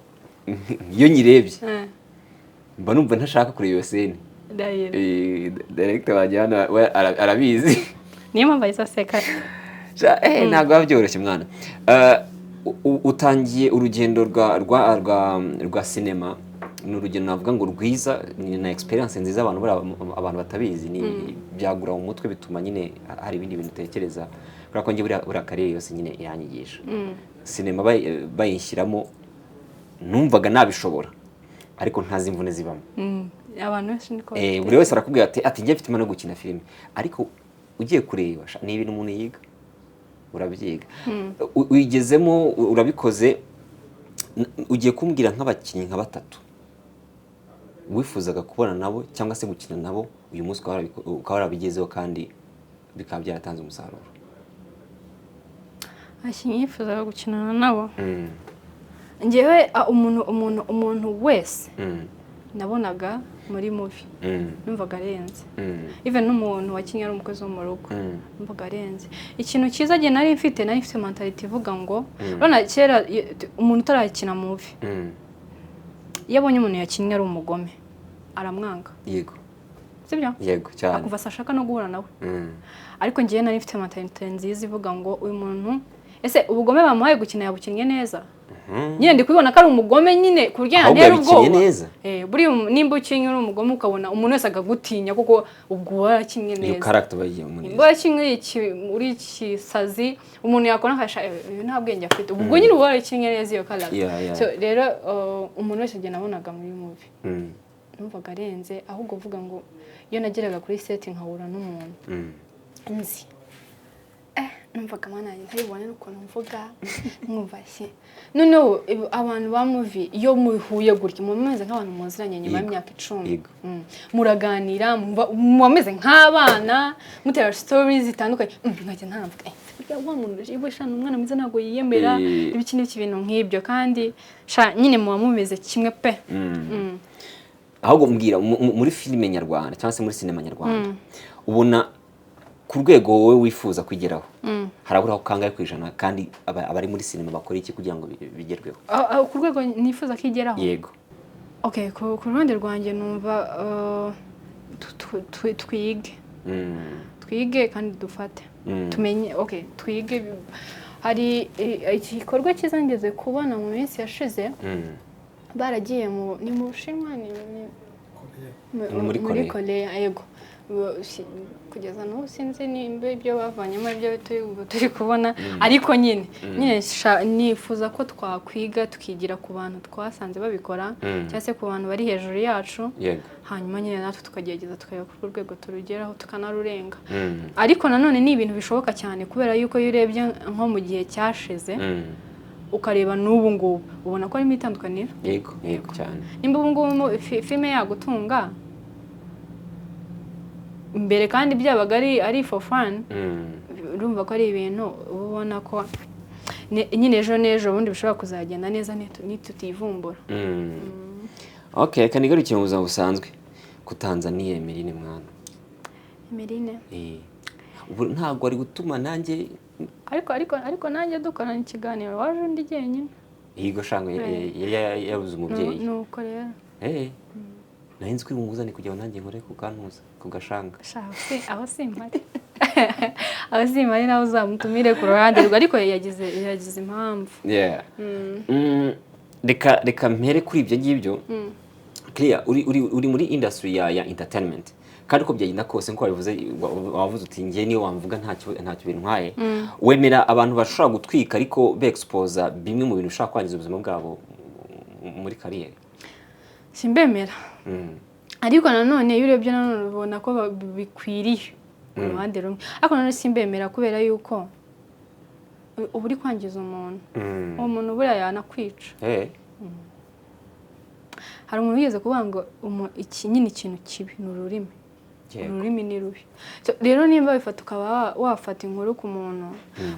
iyo nyirebye mba numva ntashaka kureba iyo scene director wajyana arabizi niyo mpamvu ayisaseka ntabwo biba byoroshye mwana utangiye urugendo rwa sinema ni urugendo navuga ngo rwiza ni na experience nziza abantu batabizi ni byagura mu mutwe bituma nyine hari ibindi bintu utekereza kubera ko njye buriya karere yose nyine iranyigisha sinema bayishyiramo numvaga nabishobora ariko ntazi imvune zibamo abantu benshi niko buri wese arakubwira ati njye mfite no gukina filime ariko ugiye kureba ni ibintu umuntu yiga urabyiga uyigezemo urabikoze ugiye kumbwira nk'abakinnyi nka 3 wifuzaga kubona nabo cyangwa se gukina nabo uyu munsi ukaba warabigezeho kandi bikaba byaratanze umusaruro abakinnyi yifuzaga gukinana nabo njyewe umuntu wese nabonaga muri movie numvaga arenze even n'umuntu wakinnye ari umukozi wo mu rugo numvaga arenze ikintu cyiza gihe nari mfite mentality ivuga ngo urabona kera umuntu utarakina movie iyo abonye umuntu yakinnye ari umugome aramwanga yego sibyo yego cyane akuva ashaka no guhura nawe ariko ngiye nari mfite mentality nziza ivuga ngo uyu muntu ese ubugome bamuhaye gukina yabukinnye neza nyine ndi kubibona ko ari umugome nyine ku buryo yantera ubwoba buri nimba ukinnye uri umugome ukabona umuntu wese akagutinya kuko ubwo warakinnye neza iyo character bagiye umuntu wakinnye uri kisazi umuntu yakora akasha nta bwenge afite ubwo nyine warakinnye neza iyo character so rero umuntu wese agenda nabonaga muri movie numvaga arenze ahubwo uvuga ngo iyo nageraga kuri set nkahura n'umuntu nzi numvaga mananye ntabibone n'ukuntu mvuga mwumvashye noneho abantu ba movie iyo muhuye gutya mumeze nk'abantu muziranye nyuma y'imyaka 10 muraganira mumeze nk'abana mutera stories zitandukanye nkajya ntamvuga wa muntu yibusha n'umwana mwiza ntago yiyemera ibiki n'ibintu nk'ibyo kandi nyine muba mumeze kimwe pe ahubwo mbwira muri filime nyarwanda cyangwa se muri sinema nyarwanda ubona ku rwego wowe wifuza kugeraho haraburaho kangahe kwijana kandi abari muri sinema bakora iki kugira ngo bigerweho ku rwego nifuza kigeraho yego okay ku ruhande rwanjye numva twige kandi dufate tumenye okay twige hari igikorwa kizangeze kubona mu minsi yashize baragiye ni mu Bushinwa muri Korea yego kugeza n'ubu sinzi nimba ibyo bavanyemo ibyo turi kubona ariko nyine nifuza ko twakwiga tukigira ku bantu twasanze babikora cyangwa se ku bantu bari hejuru yacu hanyuma nyine natwe tukagerageza tukareba ku rwego turugeraho tukanarurenga ariko nanone ni ibintu bishoboka cyane kubera yuko iyo urebye nko mu gihe cyashize ukareba n'ubu ngubu ubona ko harimo itandukaniro yego cyane nimba ubu ngubu filime yagutunga mbere kandi byabaga ari for fun urumva ko ari ibintu ubona ko nyine ejo n'ejo ubundi bishobora kuzagenda neza nitutivumbura okay kandi garukiye mu buzima busanzwe ku Tanzania Emeline mwana Emeline ubu ntabwo ari gutuma nanjye ariko nanjye dukorana ikiganiro waje undi jyenyine yigo shango yabuze umubyeyi nuko rero nahinze kuri muzane kugira ngo nanjye nkore kukantuza kugashanga aho simpari aho simpari nawe uzamutumire ku ruhande rwe ariko yagize impamvu reka mpere kuri ibyo ngibyo clear uri muri industry ya entertainment kandi uko byagenda kose nko wavuze uti ngiye niyo wamvuga ntacyo bintwaye wemera abantu bashobora gutwika ariko be-expose bimwe mu bintu ushaka kwangiza ubuzima bwabo muri kariyeri simbemera ariko nanone iyo urebye nanone ubona ko bikwiriye uruhande rumwe ariko nanone simbemera kubera yuko uba uri kwangiza umuntu uwo muntu buriya yanakwica hari umuntu wigeze kuvuga ngo nyine ikintu kibi ni ururimi ururimi ni rubi rero nimba bifata ukaba wafata inkuru ku muntu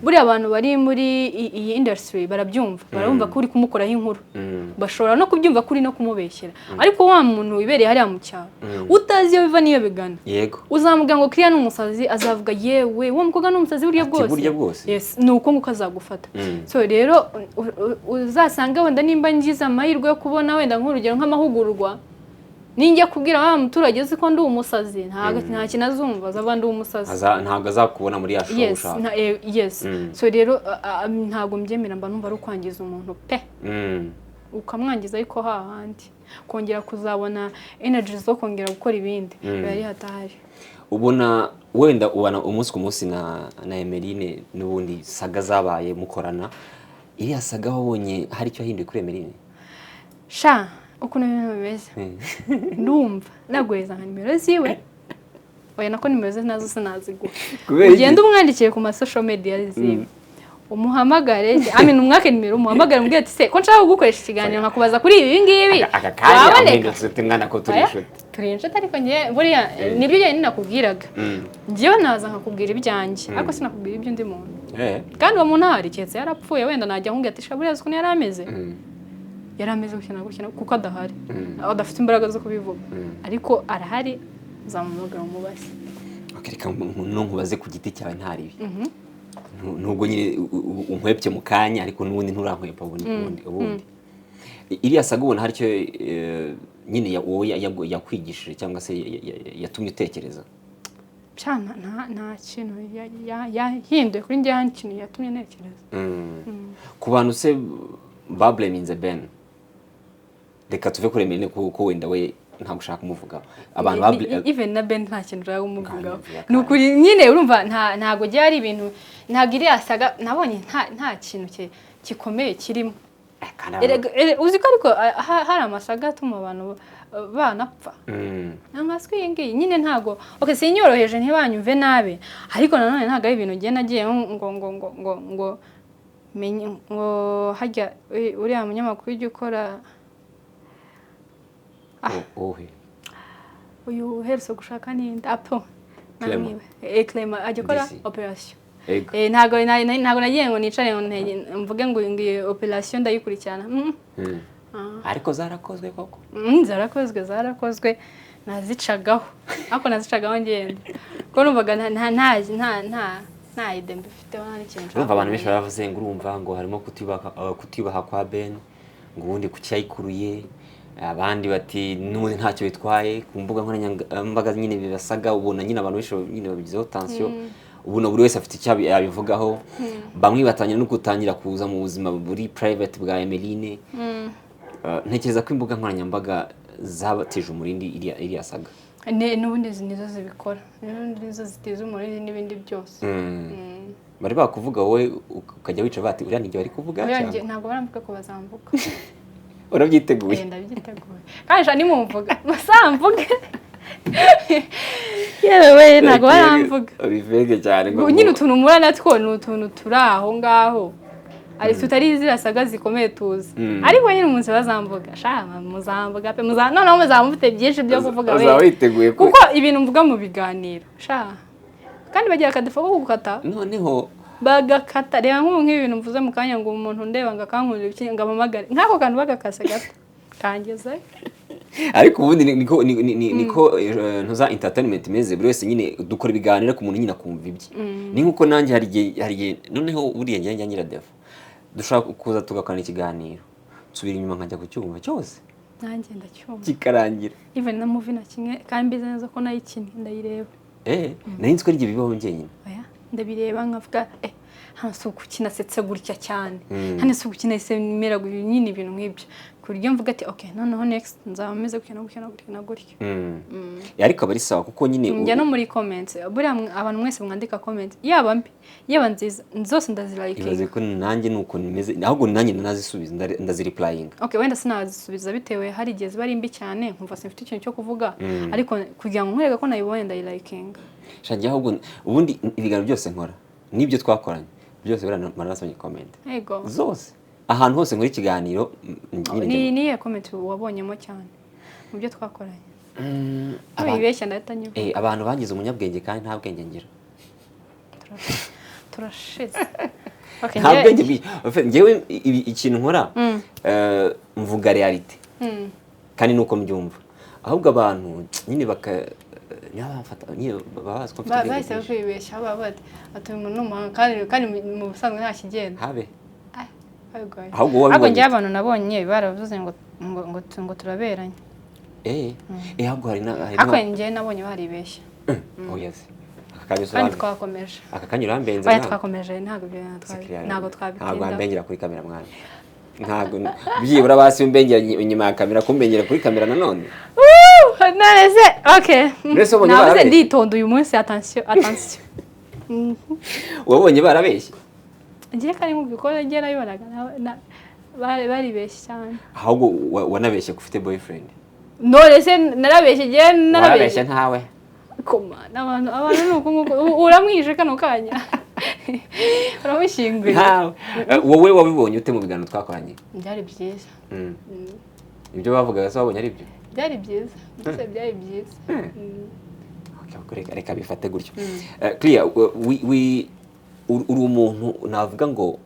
buriya abantu bari muri iyi industry barabyumva barumva ko uri kumukoraho inkuru bashobora no kubyumva kuri no kumubeshyera ariko wa muntu wibereye hariya mu cyaro utazi iyo biva niyo bigana yego uzamubwira ngo kiriya n'umusazi azavuga yewe wo mukobwa n'umusazi burya bwose yes nuko nguko azagufata so rero uzasanga wenda nimba ngize amahirwe yo kubona wenda nk'urugero nk'amahugurwa ninjya kubwira wa muturage uzi ko ndi umusazi nta kinazumva azaba ndi umusazi ntabwo azakubona muri ya show ushaka yes so rero ntabwo mbyemera mba numva ari ukwangiza umuntu pe ukamwangiza ariko hahandi kongera kuzabona energy zo kongera gukora ibindi bari hatahari ubona wenda ubana umunsi ku munsi na Emeline n'ubundi saga zabaye mukorana iriya saga wabonye hari icyo ahinduye kuri Emeline ukuntu ibintu bimeze ndumva naguheza nka nimero ziwe oya nako nimero ze nazo sinaziguha ugenda umwandikiye ku social media ziwe umuhamagare umwake nimero umuhamagare umbwira ati se ko nshaka kugukoresha ikiganiro nkakubaza kuri ibi ngibi waboneka mwana ko turi inshuti ariko njye buriya nibyo njye nakubwiraga njyewe naza nkakubwira ibyanjye ariko sinakubwira iby'undi muntu kandi uwo muntu ahari keretse yarapfuye wenda najya nkubwira ati sha buriya ukuntu yari ameze yari ameze gukina kuko adahari adafite imbaraga zo kubivuga ariko arahari uzamuhamagara umubaze reka nkubaze ku giti cyawe ntaribi nubwo nyine unkwepye mu kanya ariko n'ubundi nturankwepa ubundi iriya saga ubona hari icyo nyine wowe yakwigishije cyangwa se yatumye utekereza nta kintu yahinduye kuri njye nta kintu yatumye ntekereza ku bantu se bableminze Ben reka tuve kuri Emeline kuko wenda we nta gushaka umuvugaho abantu even na Ben nta kintu rero umuvugaho nukuri nyine urumva ntago giye ari ibintu ntago iriya saga nabonye nta kintu gikomeye kirimo uzi ko ariko hari amasaga atuma abantu banapfa ntamaswe yingiye nyine ntago okay sinyoroheje ntibanyumve nabe ariko nanone ntago ari ibintu giye nagiye ngo menye ngo hajya uriya munyamakuru ujya ukora uyu uherutse gushaka n'indi apo namwiwe Clement ajya ukora operation ntago nagiye ngo nicare mvuge ngo iyo operation ndayikurikirana ariko zarakozwe koko zarakozwe nazicagaho ariko nazicagaho ngenda ko numvaga nta ide mbifiteho nta n'ikintu urumva abantu benshi baravuze ngo urumva ngo harimo kutibaha kwa Ben ngo ubundi kucyayikuruye abandi bati n'ubundi ntacyo bitwaye ku mbuga nkoranyambaga nyine bibasaga ubona nyine abantu benshi nyine babigizeho tension ubona buri wese afite icyo yabivugaho bamwe batangira no gutangira kuza mu buzima buri private bwa Emeline ntekereza ko imbuga nkoranyambaga zabateje umurindi iriya saga n'ubundi nizo zibikora nizo ziteza umurindi n'ibindi byose bari bakuvuga wowe ukajya wica bati uriya nijye bari kuvuga cyangwa ntabwo baramvuga ko bazamvuga urabyiteguye ndabyiteguye kandi shani mumvuga basamvuge yewe ntabwo baramvuga bivege cyane ngo nyine utuntu mura natwo ni utuntu turi aho ngaho ari tutari zirasaga zikomeye tuzi ariko nyine umunsi bazamvuga shama muzamvuga pe noneho muzamufite byinshi byo kuvuga we kuko ibintu mvuga mu biganiro sha kandi bagira akadefo ko gukata noneho bagakata reba nk'ibintu mvuze mu kanya ngo umuntu ndeba ngo akankundira iki ngamamagare nk'ako kantu bagakase gato kangeze ariko ubundi niko ntuza entertainment imeze buri wese nyine dukora ibiganiro ku muntu nyine akumva ibye ni nkuko nanjye hari igihe noneho buriya njye nyiradevo dushaka kuza tugakana ikiganiro nsubira inyuma nkajya kucyumva cyose nanjye ndacyumva kikarangira even na movie na kimwe kandi mbize neza ko nayikinnye ndayireba nari nzi ko ari bibaho njyenyine ndabireba nkavuga hano si ugukinasetse gutya cyane hano si ugukinasetse nyine ibintu nk'ibyo ku buryo mvuga ati okay noneho next nzaba meze gutya ariko aba ari sawa kuko nyine njya no muri comments buriya abantu mwese mwandika comments yaba mbi yaba nziza zose ndazilike ibaze ko nanjye nuko nimeze ahubwo nanjye nazisubiza ndazireplying okay wenda sinazisubiza bitewe hari igihe ziba ari mbi cyane nkumva simfite ikintu cyo kuvuga ariko kugira ngo nkwereke ko nayibonye ndayiliking shangiye ahubwo ubundi ibiganiro byose nkora nibyo twakoranye byose baranasomye comment yego zose ahantu hose muri kiganiro niye comment wabonyemo cyane mu byo twakoranye ibeshya ndatanyo abantu bagize umunyabwenge kandi nta bwenge ngira turashize nta bwenge ngewe ikintu nkora mvuga reality kandi nuko mbyumva ahubwo abantu nyine bahise kwibeshya babati ati umuntu n'umuhanga kandi mu busanzwe nta kigenda habe ahubwo njye abantu nabonye baravuze ngo turaberanye ahubwo hari ariko njye nabonye baribeshya kandi twakomeje aka kanya urambenze twakomeje ntabwo twabikunda ntabwo ambengera kuri kamera mwana ntabwo byibura basi umbengera inyuma ya kamera kumbengera kuri kamera nanone nese okay navuze nditonda uyu munsi attention wabonye barabeshye ngiye kari mu bikora ngiye nayobonaga baribeshye cyane ahubwo wanabeshye ko ufite boyfriend nese narabeshye ngiye narabeshye ntawe koma abantu nuko uramwishe kano kanya uramushinguye wowe wabibonye ute mu biganiro twakoranye byari byiza ibyo bavugaga se wabonye ari byo byari byiza byose byari byiza reka bifate gutyo clear uri umuntu navuga ngo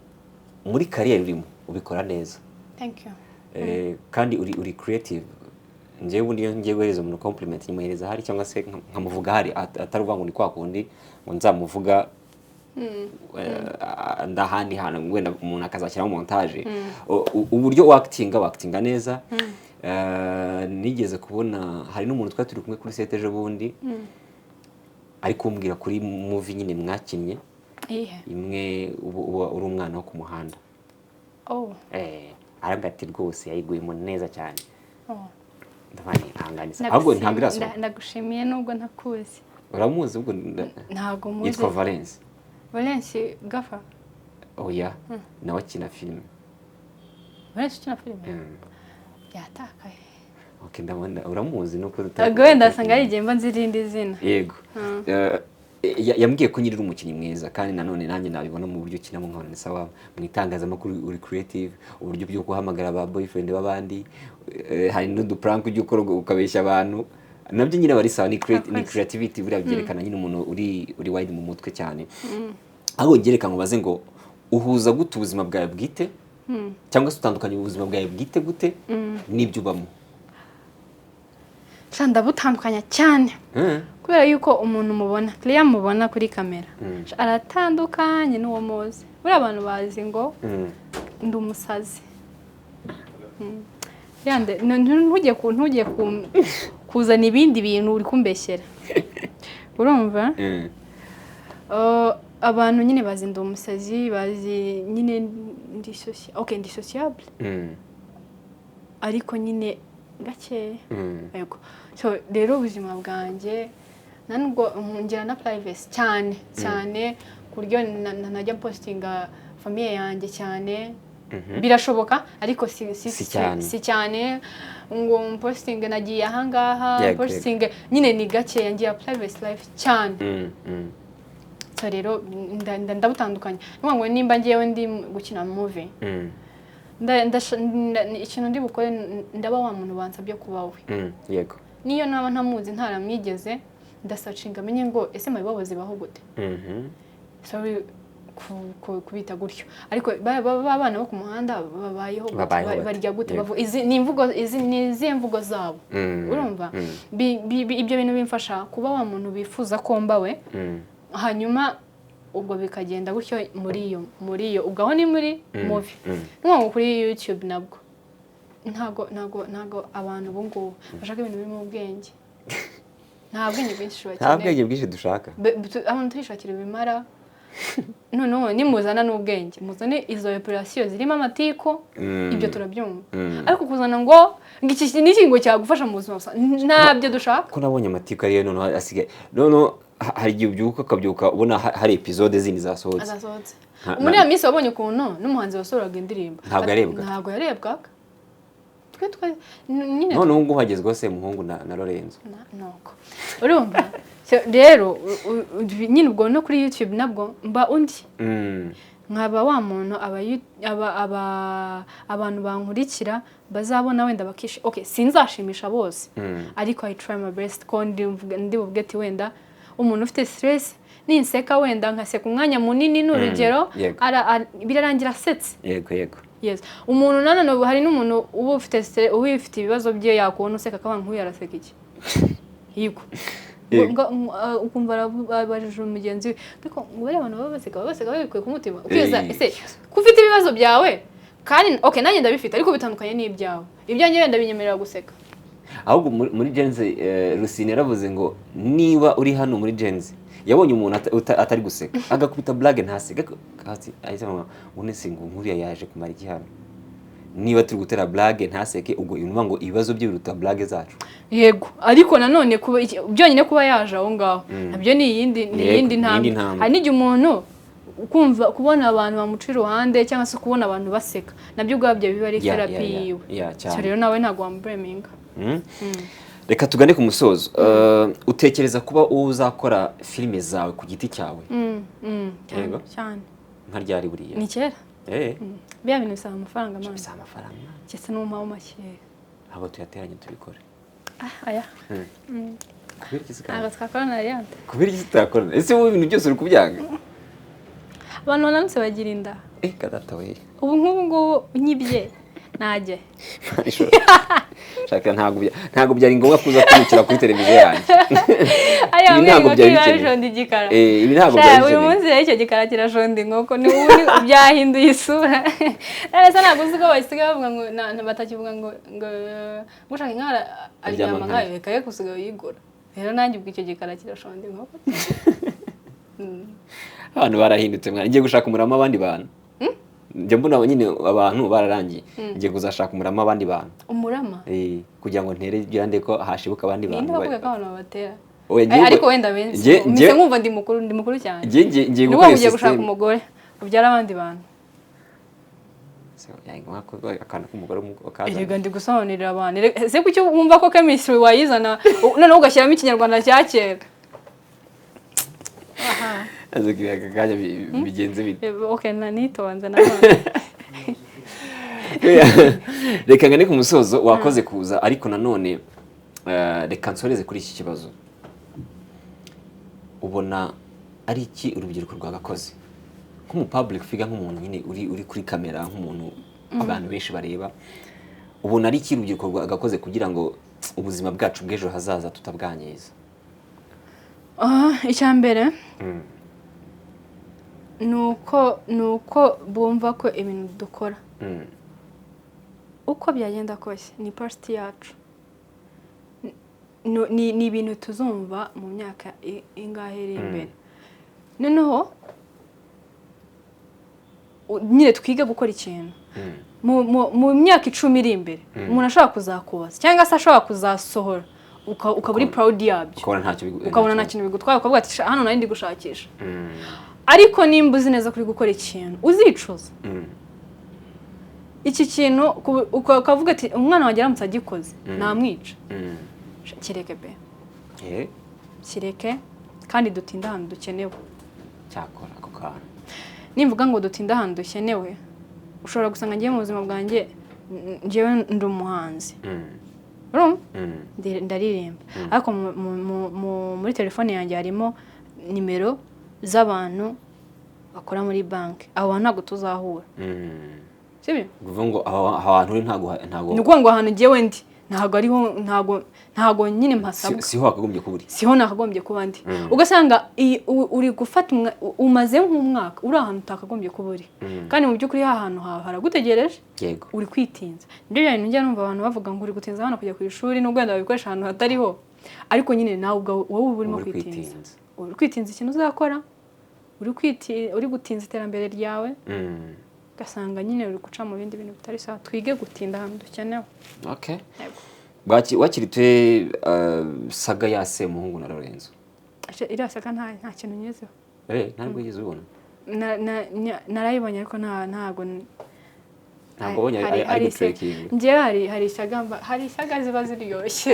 muri career urimo ubikora neza thank you kandi uri creative. Njyewe ubundi ngiye guhereza umuntu compliment nyimuhereza hari cyangwa se nkamuvuga hari atari uvuga ngo ni kwa kundi ngo nzamuvuga ndahandi hantu wenda umuntu akazashyiraho montage. Uburyo wactinga neza. Nigeze kubona hari n'umuntu twari turi kumwe kuri set ejo bundi ari kumbwira kuri movie nyine mwakinnye imwe uri umwana wo ku muhanda. Aragati rwose yayiguyemo neza cyane. Ndabani ntanganiza ahubwo ntabwo irasohoka. Ndagushimiye nubwo ntakuzi. Uramuzi ubwo? Ntabwo muzi. Yitwa Valence Gafa. Oya nawe akina filime. Valence akina filime? Yatakaye. Okay, ndabona uramuzi nuko wenda asanga ari igemba nzirindi zina. Yego. Yambwiye ko nyiri umukinnyi mwiza kandi nanone nanjye nabibona mu buryo kinamo nkabona ni sawa mu itangazamakuru uri creative, uburyo byo guhamagara aba boyfriend babandi, hari n'udu prank ujye ukora ukabeshya abantu, nabyo nyine bari sawa. Ni creativity buriya byerekana nyine umuntu uri wide mu mutwe cyane. Aho ngereka mubaze ngo uhuza gute ubuzima bwawe bwite cyangwa se utandukanye ubuzima bwawe bwite gute n'ibyo ubamo? Ndabutandukanya cyane kubera yuko umuntu mubona Clea mubona kuri kamera aratandukanye n'uwo muzi. Buriya abantu bazi ngo ndi umusazi. Yande ntujye kuzana ibindi bintu uri kumbeshyera. Urumva? Abantu nyine bazi ndi umusazi, bazi nyine ndi sociable. Ariko nyine gake. Yego. So rero ubuzima bwanjye nanubwo ngira na privacy cyane kuryo najya postinga famille yanjye cyane. Birashoboka ariko si cyane ngo posting nagiye ahangaha posting nyine ni gake ngira privacy life cyane. So rero ndabutandukanye ngo nimba ngiyewe ndi gukina movie ikintu ndi bukore ndaba wa muntu bansabye kuba we. Yego. Niyo naba ntamuzi ntaramwigeze ndasacinga amenye ngo ese mabibabozi baho gute. Sorry kubita gutyo ariko babana bo ku muhanda babayeho barya gute bavu ni imvugo ni mvugo zabo. Urumva ibyo bintu bimfasha kuba wa muntu bifuza ko mbawe. Hanyuma ubwo bikagenda gutyo muri iyo ubwo aho ni muri movie. Nko kuri YouTube nabwo ntago abantu bungu bashaka ibintu biri mu bwenge. Nta bwenge bwinshi bakeneye. Nta bwenge bwinshi dushaka. Abantu tuyishakira ibimara. No nimuzana n'ubwenge muzane izo operation zirimo amatiko ibyo turabyumva. Ariko kuzana ngo iki n'ingingo cyagufasha mu buzima ntabyo dushaka. Ko nabonye amatiko ari none asigaye hari igihe ubyuka ukabyuka ubona hari episode zindi zasohotse. Muri ya minsi wabonye ukuntu n'umuhanzi wasohoraga indirimbo ntabwo yarebwaga. None ubu hagezweho se muhungu na Lorenzo. Nuko urumva rero nyine ubwo no kuri YouTube nabwo mba undi nkaba wa muntu abantu bankurikira bazabona wenda bakishi. Okay, sinzashimisha bose ariko I try my best ko ndi buvuge ati wenda umuntu ufite stress ninseka wenda nkaseka umwanya munini n'urugero birarangira asetse. Yego. Yes. Umuntu nanone hari n'umuntu uba ufite ibibazo bye yakubona useka akaba nk'uyu araseka iki. Yego. Ukumva abajije umugenzi we ariko ngubere abantu baseka babikuye ku mutima. Ukiza ese kufite ibibazo byawe kandi okay nanjye ndabifite ariko bitandukanye n'ibyawe. Ibyanjye wenda binyemerera guseka. Ahubwo muri Genzi Rusine yaravuze ngo niba uri hano muri Genzi yabonye umuntu atari guseka agakubita blague ntaseka kandi ayisema ngo singo nkuriya yaje kumara iki hano. Niba turi gutera blague ntaseke ubwo yumva ngo ibibazo bye biruta blague zacu. Yego ariko nanone byonyine kuba yaje aho ngaho nabyo ni iyindi ntambwe. Hari n'ijye umuntu ukumva kubona abantu bamuca iruhande cyangwa se kubona abantu baseka nabyo ubwabyo biba ari therapy yiwe. So rero nawe ntabwo wamubreminga. Reka tugane ku musozo. Utekereza kuba uzakora filime zawe ku giti cyawe? Yego cyane. Nka ryari buriya? Ni kera. Biya bintu bisaba amafaranga man. Bisaba amafaranga. Cyese n'umpaho make. Abo tuyateranye tubikore. Aya. Kubera iki zikaba? Aba twakorana yandi. Kubera iki tutakorana? Ese wowe ibintu byose uri kubyanga? Abantu bananutse bagira inda. Kadata we. Ubu nk'ubu nyibye najye shaka ntabwo byari ngombwa kuza kumukira kuri televiziyo yanjye aya Ibi ntabwo byari bikenewe. bishonda igikara ibi ntabwo byari uyu bikenewe. munsi rero icyo gikara kirashonda inkoko ni ubundi byahinduye isura neza ntabwo uzi ko basigaye bavuga ngo batakivuga ngo gushaka inka aryama nkayo reka ye gusigaye uyigura rero nanjye ubwo icyo gikara kirashonda inkoko abantu barahindutse mwana ngiye gushaka umurama abandi bantu njye mbona nyine abantu bararangiye ngiye kuzashaka umurama abandi bantu umurama kugira ngo ntere byande ko hashibuka abandi bantu ninde bavuga ko abantu babatera Oya, ariko wenda benshi ngiye- mise nkumva ndi mukuru cyane ngiye ni gukora wowe ugiye gushaka system umugore ubyara abandi bantu akantu k'umugore wakaza erega ndi gusobanurira abantu ese kuki wumva ko chemistry wayizana noneho ugashyiramo ikinyarwanda cya kera aha azakira kanya bigenze bite okay nitonze nanone reka ngane ku musozo wakoze kuza ariko nanone reka nsoreze kuri iki kibazo ubona ari iki urubyiruko rwagakoze nk'umu public figure nk'umuntu nyine uri kuri kamera nk'umuntu abantu benshi bareba ubona ari iki urubyiruko rwagakoze kugira ngo ubuzima bwacu bw'ejo hazaza tutabwangiza icya mbere nuko bumva ko ibintu dukora uko byagenda kose ni party yacu ni ibintu tuzumva mu myaka ingahe iri imbere noneho nyine twiga gukora ikintu mu myaka 10 iri imbere umuntu ashobora kuzakubaza cyangwa se ashobora kuzasohora ukaba uri proud yabyo ukabona nta kintu bigutwaye ukavuga ati hano nari ndi gushakisha ariko nimba uzi neza kuri gukora ikintu uzicuza iki kintu ukavuga ati umwana wanjye aramutse agikoze namwica kireke be kireke kandi dutinda ahantu dukenewe cyakora ako kantu nimvuga ngo dutinda ahantu dukenewe ushobora gusanga ngiye mu buzima bwanjye njyewe ndi umuhanzi ndaririmba ariko muri telefone yanjye harimo nimero z'abantu bakora muri banki abo bantu ntabwo tuzahura sibyo uvuga ngo ahantu uri ntago ni ukuvuga ngo ahantu ngewe ndi ntago ariho ntago nyine mpasabwa siho wakagombye kuba uri siho nakagombye kuba ndi ugasanga uri gufata umaze nk'umwaka uri ahantu utakagombye kuba uri kandi mu by'ukuri ahantu haragutegereje yego uri kwitinza nibyo bintu njya numva abantu bavuga ngo uri gutinza hano kujya ku ishuri n'ubwo wenda babikoresha ahantu hatariho ariko nyine nawe wowe urimo kwitinza uri kwitinza ikintu uzakora uri gutinza iterambere ryawe ugasanga nyine uri guca mu bindi bintu bitari sawa twige gutinda ahantu dukenewe okay wakirite saga ya Semuhungu na Lorenzo iriya saga nta kintu nyezeho ntabwo yigeze ubona narayibonye ariko ntabwo ubonye ari gutrekinga njyewe hari saga ziba ziryoshye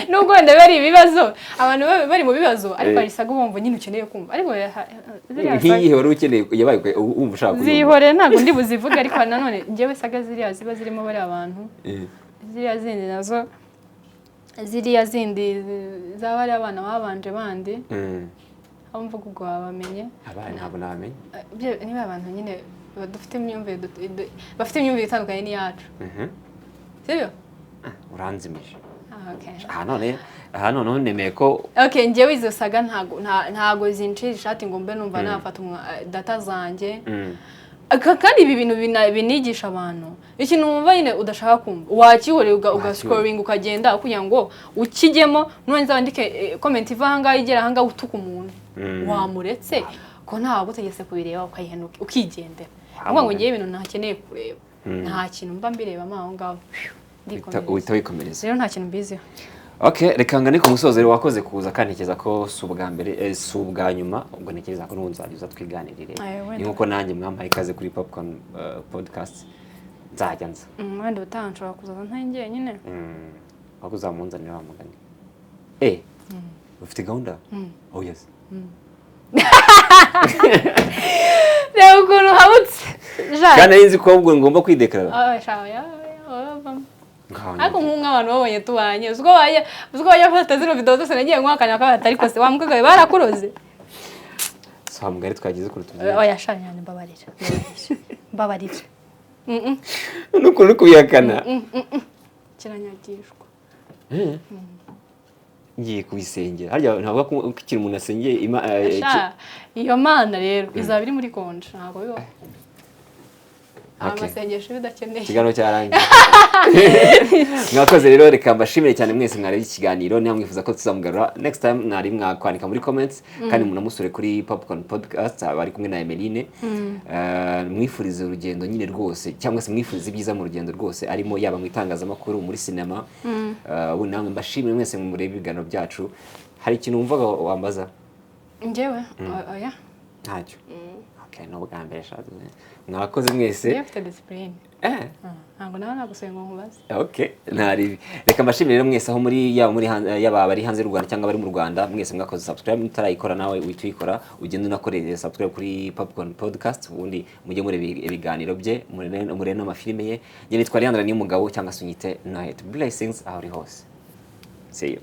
nubwo wenda bari ibibazo abantu bari mu bibazo ariko hari saga bumva nyine ukeneye kumva ariko nk'iyihe wari ukeneye yabaye wumva ushaka kuyumva zihore ntabwo ndi buzivuge ariko nanone njyewe saga ziriya ziba zirimo bari abantu ziriya zindi nazo ziriya zindi zaba ari abana babanje bandi aho mvuga ubwo babamenye abana ntabwo nabamenye niba abantu nyine bafite imyumvire itandukanye n'iyacu sibyo uranzimije aha none nemeye ko njyewe izo saga ntago zincira ishati ngo mbe numva nafata data zanjye kandi ibi bintu binigisha abantu ikintu wumva nyine udashaka kumva wakihoreye ugascrolling ukagenda kugira ngo ukijyemo none wandike comment iva ahangaha igera ahangaha utuka umuntu wamuretse ko ntawe gutegetse kubireba ukayihenuka ukigendera ahubwo ngo ngiye ibintu ntakeneye kureba nta kintu mba mbireba aho ngaho uhita wikomereza rero nta kintu mbiziho reka ngane ku musozo rero wakoze kuza kandi ntekereza ko si ubwa mbere si ubwa nyuma ubwo ntekereza ko n'ubundi nzajya twiganirire ni nk'uko nanjye mwampaye ikaze kuri Popcorn podcast nzajya nza wenda ubutaha nshobora kuzaza ntangiye nyine ahubwo uzamunzanira wa mugani ufite gahunda oh yes reba ukuntu habutse kandi nzi ko ahubwo ngomba kwidekarara ariko nk'abantu babonye tubanye uzwo wajya gufata zino video zose nagiye nkwakanya ko ariko se wamukagaye barakuroze so mugari twagize kuri tuvuye oya shanya mbabarira nuko uri kubihakana kiranyagishwa ngiye kubisengera harya ntabwo ko ikintu umuntu asengeye iyo mana rero izaba iri muri konje ntabwo bibaho amasengesho bidakeneye ikiganiro cyarangiye mwakoze rero reka mbashimire cyane mwese mwarebye ikiganiro niba mwifuza ko tuzamugarura next time mwari mwakwandika muri comments kandi munamusure kuri Popcorn Podcast bari kumwe na Emeline mwifurize urugendo nyine rwose cyangwa se mwifurize ibyiza mu rugendo rwose arimo yaba mu itangazamakuru muri sinema ubu namwe mbashimire mwese mu murebe ibiganiro byacu hari ikintu wumvaga wambaza njyewe oya ntacyo okay no bwa mbere mwakoze mwese afite discipline ntabwo nawe nagusenga nkubaze okay ntari reka mbashimire rero mwese aho muri yaba bari hanze y'u Rwanda cyangwa bari mu Rwanda mwese mwakoze subscribe mutarayikora nawe uyitwikora ugende unakoreye subscribe kuri Popcorn Podcast ubundi mujye mureba ibiganiro bye murebe n'amafilime ye nitwa Leandra Niyomugabo cyangwa se unyite Night Blessings aho uri hose see you